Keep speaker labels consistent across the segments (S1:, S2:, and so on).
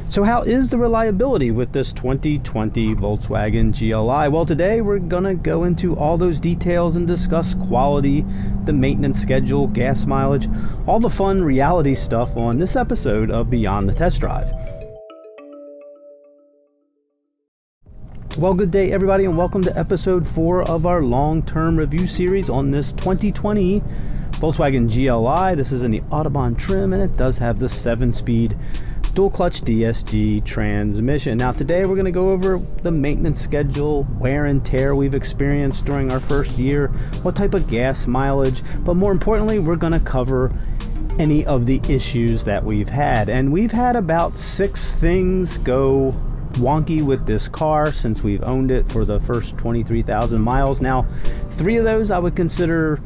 S1: So how is the reliability with this 2020 Volkswagen GLI? Well, today we're gonna go into all those details and discuss quality, the maintenance schedule, gas mileage, all the fun reality stuff on this episode of Beyond the Test Drive. Well, good day everybody, and welcome to episode 4 of our long-term review series on this 2020 Volkswagen GLI. This is in the Autobahn trim, and it does have the 7-speed dual clutch DSG transmission. Now today we're going to go over the maintenance schedule, wear and tear we've experienced during our first year, what type of gas mileage, but more importantly we're going to cover any of the issues that we've had. And we've had about 6 things go wonky with this car since we've owned it for the first 23,000 miles. Now 3 of those I would consider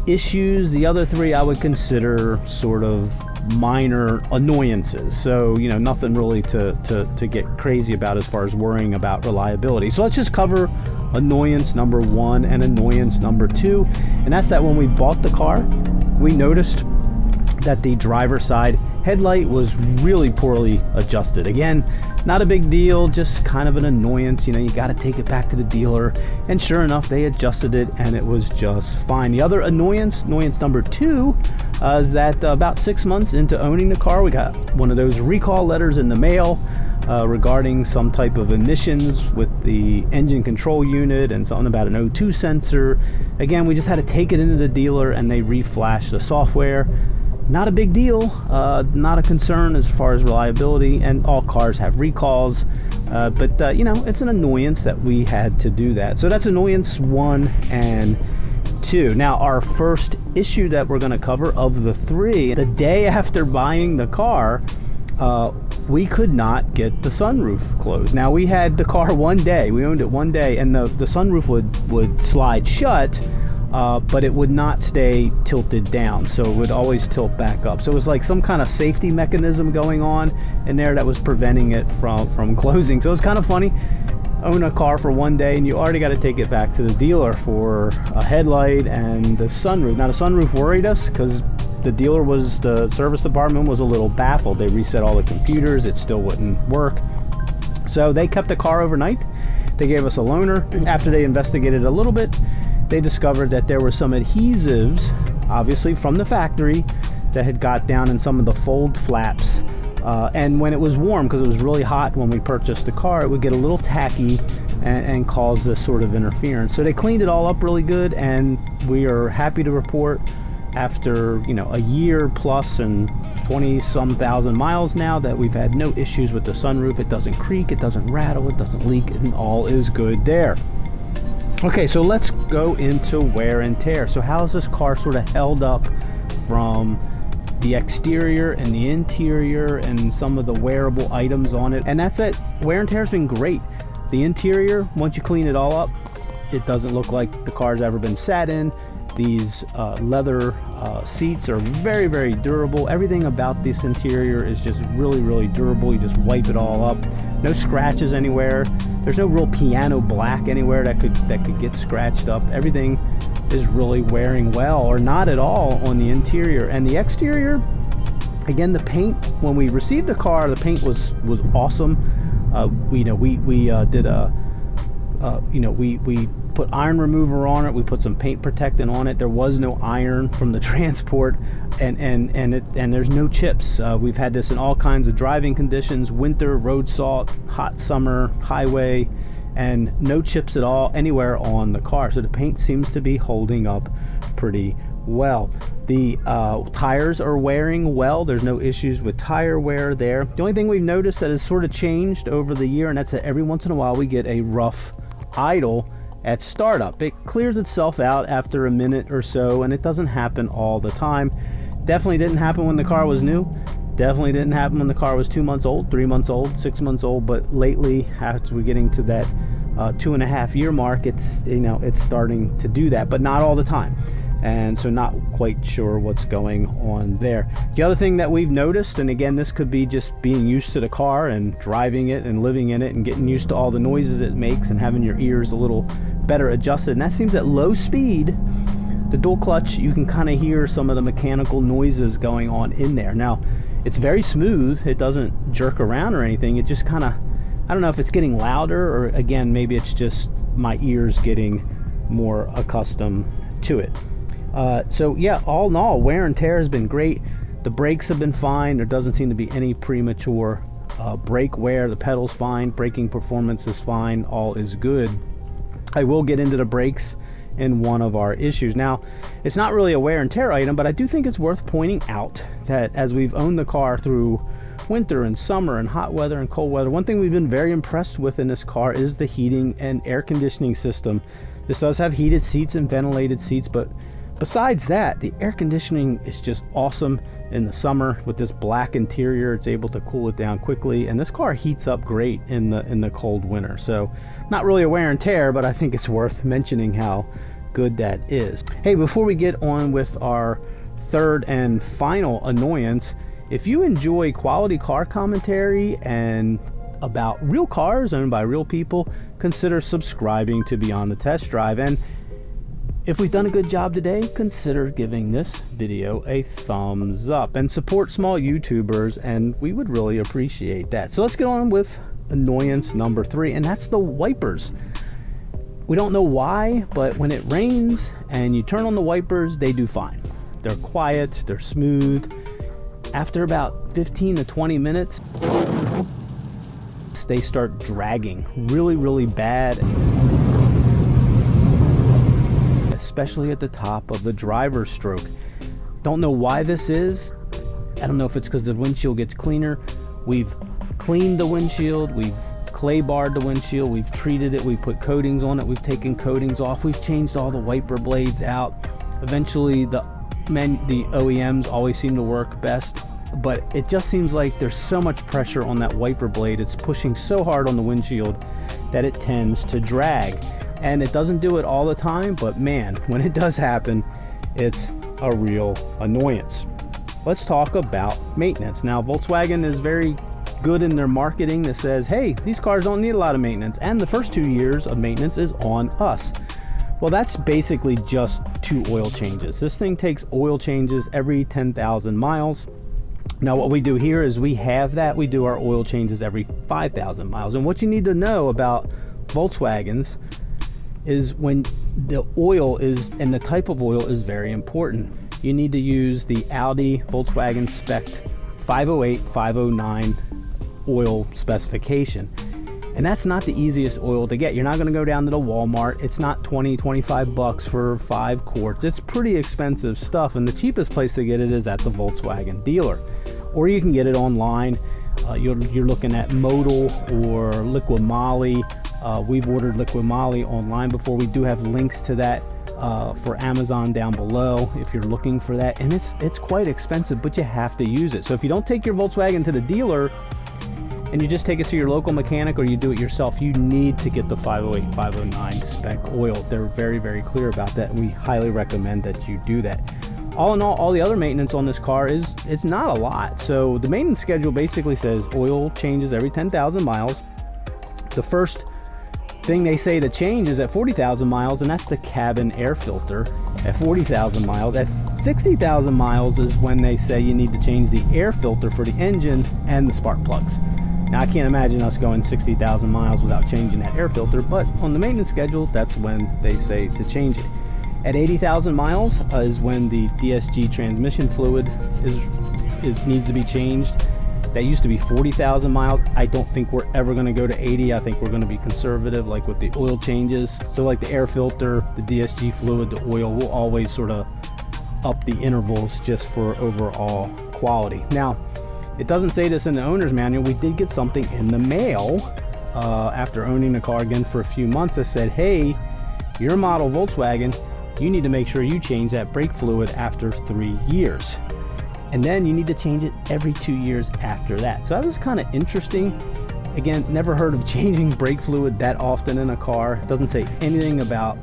S1: issues, the other 3 I would consider sort of minor annoyances. So, you know, nothing really to get crazy about as far as worrying about reliability. So let's just cover annoyance number 1 and annoyance number 2. And that's that when we bought the car, we noticed that the driver's side headlight was really poorly adjusted. Again, not a big deal, just kind of an annoyance. You know, you got to take it back to the dealer, and sure enough they adjusted it and it was just fine. The other annoyance number 2, is that about 6 months into owning the car, we got one of those recall letters in the mail regarding some type of emissions with the engine control unit and something about an O2 sensor. Again, we just had to take it into the dealer and they reflashed the software. Not a big deal, not a concern as far as reliability, and all cars have recalls, but you know, it's an annoyance that we had to do that. So that's annoyance 1 and 2. Now our first issue that we're going to cover of the 3, the day after buying the car, we could not get the sunroof closed. Now we had the car one day, we owned it one day, and the sunroof would slide shut, but it would not stay tilted down, so it would always tilt back up. So it was like some kind of safety mechanism going on in there that was preventing it from closing. So it was kind of funny. Own a car for one day and you already got to take it back to the dealer for a headlight and the sunroof. Now the sunroof worried us because the service department was a little baffled. They reset all the computers, it still wouldn't work. So they kept the car overnight. They gave us a loaner. After they investigated a little bit, they discovered that there were some adhesives, obviously from the factory, that had got down in some of the fold flaps. And when it was warm, because it was really hot when we purchased the car, it would get a little tacky and cause this sort of interference. So they cleaned it all up really good, and we are happy to report after, you know, a year plus and 20-some thousand miles now that we've had no issues with the sunroof. It doesn't creak, it doesn't rattle, it doesn't leak, and all is good there. Okay, so let's go into wear and tear. So how is this car sort of held up from the exterior and the interior and some of the wearable items on it? And that's it. Wear and tear has been great. The interior, once you clean it all up, it doesn't look like the car's ever been sat in. These leather seats are very, very durable. Everything about this interior is just really, really durable. You just wipe it all up. No scratches anywhere. There's no real piano black anywhere that could get scratched up. Everything is really wearing well, or not at all, on the interior. And the exterior, again, the paint, when we received the car, the paint was awesome. We put iron remover on it. We put some paint protectant on it. There was no iron from the transport, and there's no chips. We've had this in all kinds of driving conditions: winter, road salt, hot summer, highway, and no chips at all anywhere on the car. So the paint seems to be holding up pretty well. The tires are wearing well. There's no issues with tire wear there. The only thing we've noticed that has sort of changed over the year, and that's that every once in a while we get a rough idle at startup. It clears itself out after a minute or so, and it doesn't happen all the time. Definitely didn't happen when the car was new. Definitely didn't happen when the car was 2 months old, 3 months old, 6 months old. But lately, after we're getting to that 2.5 year mark, it's starting to do that, but not all the time. And so not quite sure what's going on there. The other thing that we've noticed, and again, this could be just being used to the car and driving it and living in it and getting used to all the noises it makes and having your ears a little better adjusted, and that seems at low speed, the dual clutch, you can kind of hear some of the mechanical noises going on in there. Now, It's very smooth. It doesn't jerk around or anything. It just kind of, I don't know if it's getting louder, or again, maybe it's just my ears getting more accustomed to it. So yeah, all in all, wear and tear has been great. The brakes have been fine. There doesn't seem to be any premature brake wear. The pedal's fine. Braking performance is fine. All is good. I will get into the brakes in one of our issues. Now, it's not really a wear and tear item, but I do think it's worth pointing out that as we've owned the car through winter and summer and hot weather and cold weather, one thing we've been very impressed with in this car is the heating and air conditioning system. This does have heated seats and ventilated seats, but besides that, the air conditioning is just awesome in the summer. With this black interior, it's able to cool it down quickly, and this car heats up great in the cold winter. So not really a wear and tear, but I think it's worth mentioning how good that is. Hey, before we get on with our third and final annoyance, if you enjoy quality car commentary and about real cars owned by real people, consider subscribing to Beyond the Test Drive. And if we've done a good job today, consider giving this video a thumbs up and support small YouTubers, and we would really appreciate that. So let's get on with annoyance number 3, and that's the wipers. We don't know why, but when it rains and you turn on the wipers, they do fine. They're quiet, they're smooth. After about 15 to 20 minutes, they start dragging really, really bad, especially at the top of the driver's stroke. Don't know why this is. I don't know if it's because the windshield gets cleaner. We've cleaned the windshield, we've clay barred the windshield, we've treated it, we put coatings on it, we've taken coatings off, we've changed all the wiper blades out. Eventually the OEMs always seem to work best, but it just seems like there's so much pressure on that wiper blade. It's pushing so hard on the windshield that it tends to drag. And it doesn't do it all the time, but man, when it does happen, it's a real annoyance. Let's talk about maintenance. Now, Volkswagen is very good in their marketing that says, hey, these cars don't need a lot of maintenance, and the first 2 years of maintenance is on us. Well, that's basically just 2 oil changes. This thing takes oil changes every 10,000 miles. Now, what we do here is we have that. We do our oil changes every 5,000 miles. And what you need to know about Volkswagens is when the oil is, and the type of oil is very important. You need to use the Audi Volkswagen spec 508, 509 oil specification. And that's not the easiest oil to get. You're not going to go down to the Walmart. It's not 20, 25 bucks for 5 quarts. It's pretty expensive stuff, and the cheapest place to get it is at the Volkswagen dealer. Or you can get it online. You're looking at Motul or Liqui Moly. We've ordered Liqui Moly online before. We do have links to that for Amazon down below if you're looking for that. And it's quite expensive, but you have to use it. So if you don't take your Volkswagen to the dealer and you just take it to your local mechanic or you do it yourself, you need to get the 508, 509 spec oil. They're very, very clear about that, and we highly recommend that you do that. All in all the other maintenance on this car it's not a lot. So the maintenance schedule basically says oil changes every 10,000 miles. The first thing they say to change is at 40,000 miles, and that's the cabin air filter at 40,000 miles. At 60,000 miles is when they say you need to change the air filter for the engine and the spark plugs. Now, I can't imagine us going 60,000 miles without changing that air filter, but on the maintenance schedule, that's when they say to change it. At 80,000 miles is when the DSG transmission fluid needs to be changed. That used to be 40,000 miles. I don't think we're ever going to go to 80. I think we're going to be conservative, like with the oil changes. So like the air filter, the DSG fluid, the oil, will always sort of up the intervals just for overall quality. Now, it doesn't say this in the owner's manual. We did get something in the mail after owning the car again for a few months that said, hey, your model Volkswagen, you need to make sure you change that brake fluid after 3 years. And then you need to change it every 2 years after that. So that was kind of interesting. Again, never heard of changing brake fluid that often in a car. It doesn't say anything about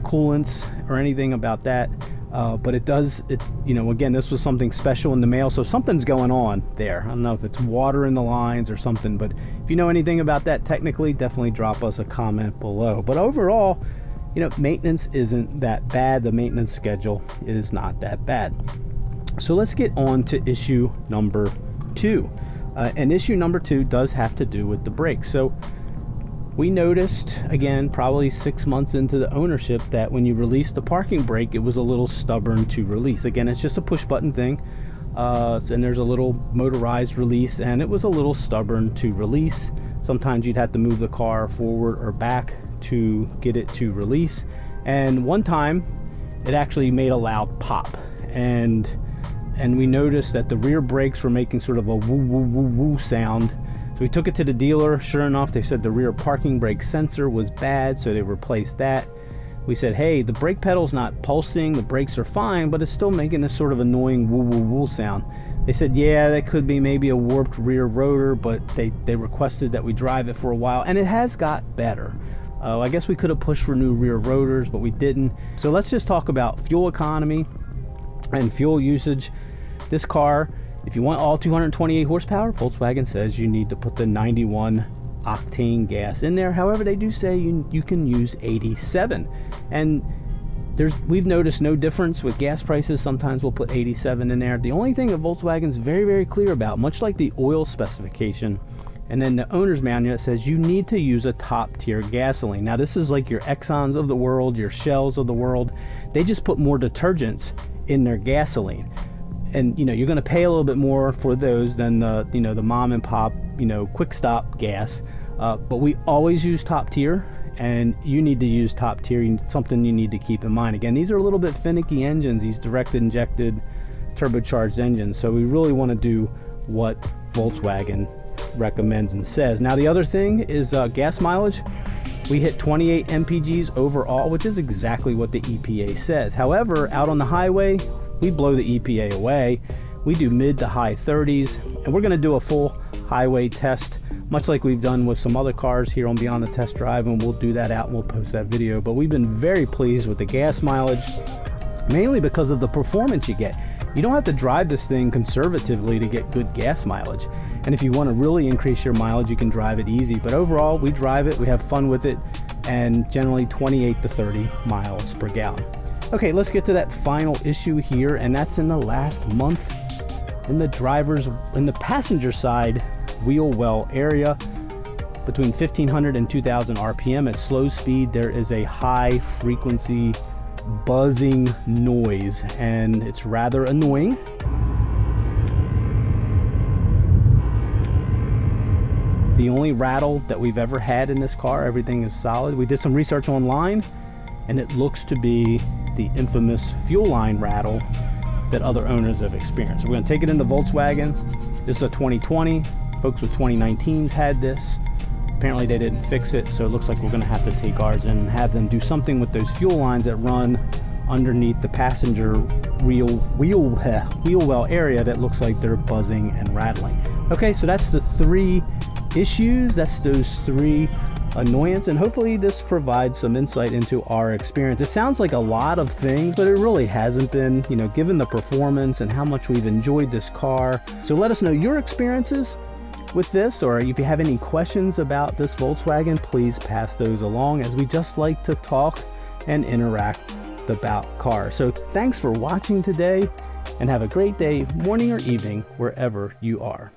S1: coolants or anything about that. But it's, you know, again, this was something special in the mail, so something's going on there. I don't know if it's water in the lines or something, but if you know anything about that technically, definitely drop us a comment below. But overall, you know, maintenance isn't that bad. The maintenance schedule is not that bad. So let's get on to issue number 2. And issue number 2 does have to do with the brakes. So we noticed, again, probably 6 months into the ownership, that when you release the parking brake, it was a little stubborn to release. Again, it's just a push button thing. And there's a little motorized release, and it was a little stubborn to release. Sometimes you'd have to move the car forward or back to get it to release. And one time it actually made a loud pop, and we noticed that the rear brakes were making sort of a woo woo woo woo sound. So we took it to the dealer. Sure enough, they said the rear parking brake sensor was bad, so they replaced that. We said, hey, the brake pedal's not pulsing, the brakes are fine, but it's still making this sort of annoying woo woo woo sound. They said, yeah, that could be maybe a warped rear rotor, but they requested that we drive it for a while, and it has got better. I guess we could have pushed for new rear rotors, but we didn't. So let's just talk about fuel economy and fuel usage. This car, if you want all 228 horsepower, Volkswagen says you need to put the 91 octane gas in there. However, they do say you can use 87, and we've noticed no difference with gas prices. Sometimes we'll put 87 in there. The only thing that Volkswagen's very, very clear about, much like the oil specification and then the owner's manual, it says you need to use a top tier gasoline. Now this is like your Exxons of the world, your Shells of the world. They just put more detergents in their gasoline, and you're going to pay a little bit more for those than the mom and pop quick stop gas. But we always use top tier, and you need to use top tier. Something you need to keep in mind. Again, these are a little bit finicky engines, these direct injected turbocharged engines. So we really want to do what Volkswagen recommends and says. Now the other thing is gas mileage. We hit 28 mpgs overall, which is exactly what the EPA says. However, out on the highway, we blow the EPA away. We do mid to high 30s, and we're going to do a full highway test, much like we've done with some other cars here on Beyond the Test Drive, and we'll do that out and we'll post that video. But we've been very pleased with the gas mileage, mainly because of the performance you get. You don't have to drive this thing conservatively to get good gas mileage. And if you want to really increase your mileage, you can drive it easy. But overall, we drive it, we have fun with it, and generally 28 to 30 miles per gallon. Okay, let's get to that final issue here, and that's in the last month in the passenger side wheel well area. Between 1500 and 2000 RPM at slow speed, there is a high frequency buzzing noise, and it's rather annoying. The only rattle that we've ever had in this car, everything is solid. We did some research online, and it looks to be the infamous fuel line rattle that other owners have experienced. We're going to take it into Volkswagen. This is a 2020. Folks with 2019s had this. Apparently they didn't fix it, so it looks like we're going to have to take ours in and have them do something with those fuel lines that run underneath the passenger wheel well area that looks like they're buzzing and rattling. Okay, so that's the 3 issues. That's those 3 annoyance, and hopefully this provides some insight into our experience. It sounds like a lot of things, but it really hasn't been, given the performance and how much we've enjoyed this car. So let us know your experiences with this, or if you have any questions about this Volkswagen, please pass those along, as we just like to talk and interact about cars. So thanks for watching today, and have a great day, morning or evening, wherever you are.